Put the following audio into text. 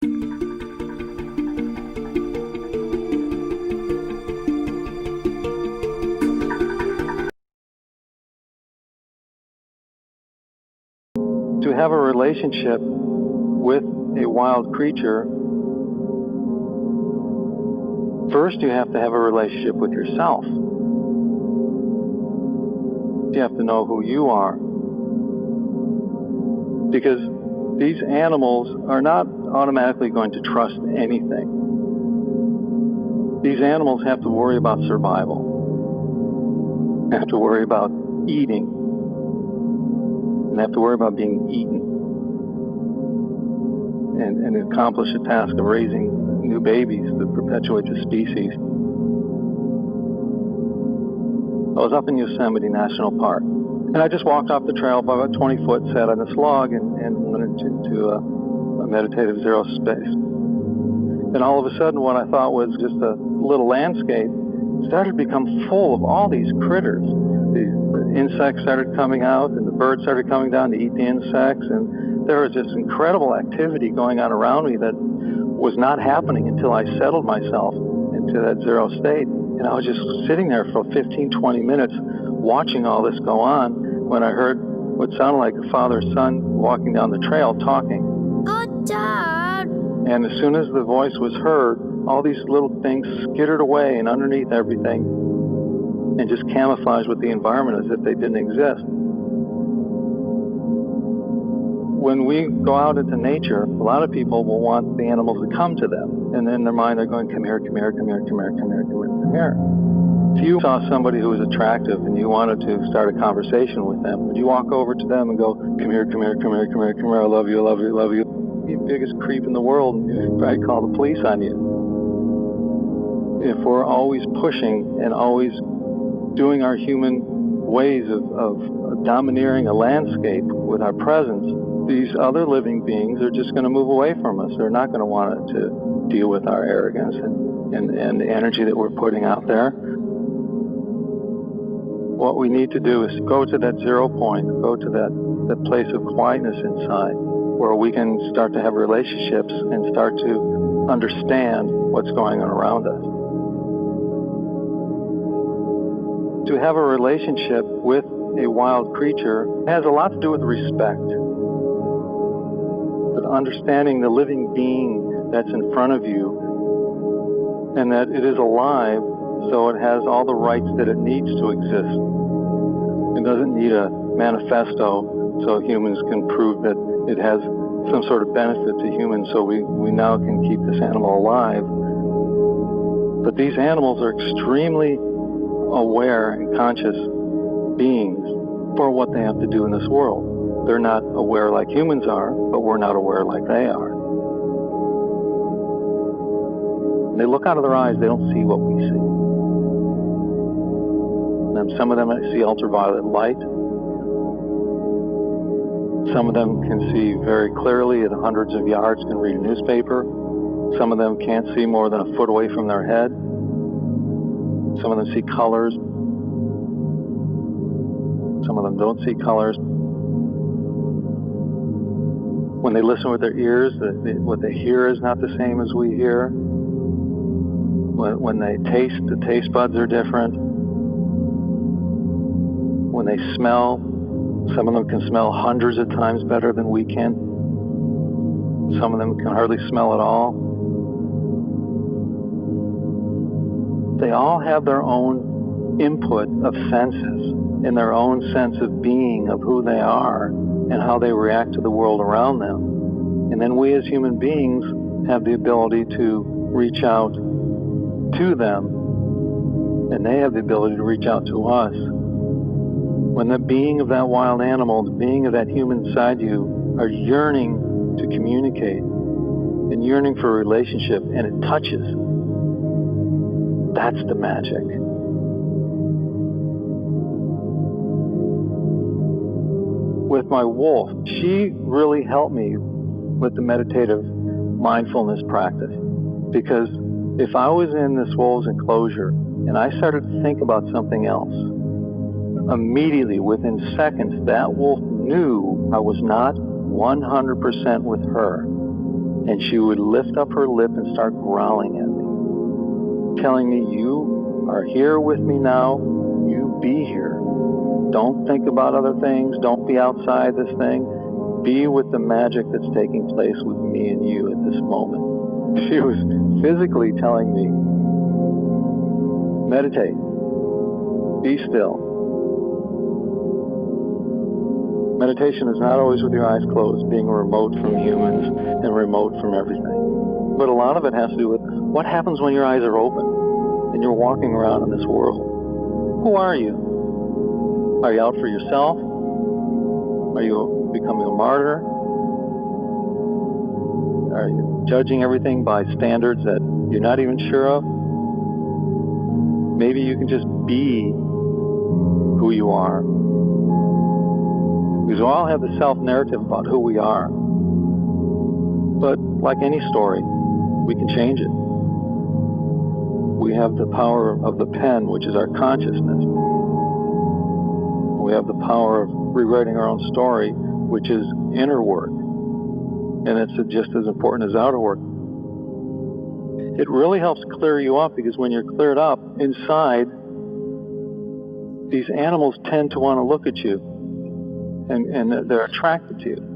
To have a relationship with a wild creature, first you have to have a relationship with yourself. You have to know who you are. Because these animals are not automatically going to trust anything. These animals have to worry about survival. They have to worry about eating. And they have to worry about being eaten. And accomplish the task of raising new babies to perpetuate the species. I was up in Yosemite National Park, and I just walked off the trail by about 20 foot, sat on this log, and went into a meditative zero space. And all of a sudden, what I thought was just a little landscape started to become full of all these critters. The insects started coming out, and the birds started coming down to eat the insects, and there was this incredible activity going on around me that was not happening until I settled myself into that zero state. And I was just sitting there for 15, 20 minutes watching all this go on when I heard what sounded like a father and son walking down the trail talking. Good Dad! And as soon as the voice was heard, all these little things skittered away and underneath everything and just camouflaged with the environment as if they didn't exist. When we go out into nature, a lot of people will want the animals to come to them. And in their mind, they're going, come here, come here, come here, come here, come here, come here, come here. If you saw somebody who was attractive and you wanted to start a conversation with them, would you walk over to them and go, come here, come here, come here, come here, come here, I love you, I love you, I love you. You're the biggest creep in the world, and you'd probably call the police on you. If we're always pushing and always doing our human ways of domineering a landscape with our presence, these other living beings are just going to move away from us. They're not going to want to deal with our arrogance and the energy that we're putting out there. What we need to do is go to that zero point, go to that place of quietness inside, where we can start to have relationships and start to understand what's going on around us. To have a relationship with a wild creature has a lot to do with respect. But understanding the living being that's in front of you, and that it is alive, so it has all the rights that it needs to exist. It doesn't need a manifesto so humans can prove that it has some sort of benefit to humans, so we now can keep this animal alive. But these animals are extremely aware and conscious beings for what they have to do in this world. They're not aware like humans are, but we're not aware like they are. When they look out of their eyes, they don't see what we see. And some of them see ultraviolet light. Some of them can see very clearly at hundreds of yards, can read a newspaper. Some of them can't see more than a foot away from their head. Some of them see colors. Some of them don't see colors. When they listen with their ears, what they hear is not the same as we hear. When they taste, the taste buds are different. When they smell, some of them can smell hundreds of times better than we can. Some of them can hardly smell at all. They all have their own input of senses and their own sense of being, of who they are and how they react to the world around them. And then we as human beings have the ability to reach out to them, and they have the ability to reach out to us. When the being of that wild animal, the being of that human inside you are yearning to communicate and yearning for a relationship, and it touches, that's the magic. With my wolf, she really helped me with the meditative mindfulness practice, because if I was in this wolf's enclosure and I started to think about something else, immediately, within seconds, that wolf knew I was not 100% with her. And she would lift up her lip and start growling at me, telling me, you are here with me now, you be here. Don't think about other things, don't be outside this thing. Be with the magic that's taking place with me and you at this moment. She was physically telling me, meditate, be still. Meditation is not always with your eyes closed, being remote from humans and remote from everything. But a lot of it has to do with what happens when your eyes are open and you're walking around in this world. Who are you? Are you out for yourself? Are you becoming a martyr? Are you judging everything by standards that you're not even sure of? Maybe you can just be who you are. Because we all have the self-narrative about who we are. But like any story, we can change it. We have the power of the pen, which is our consciousness. We have the power of rewriting our own story, which is inner work. And it's just as important as outer work. It really helps clear you up, because when you're cleared up inside, these animals tend to want to look at you, and they're attracted to you.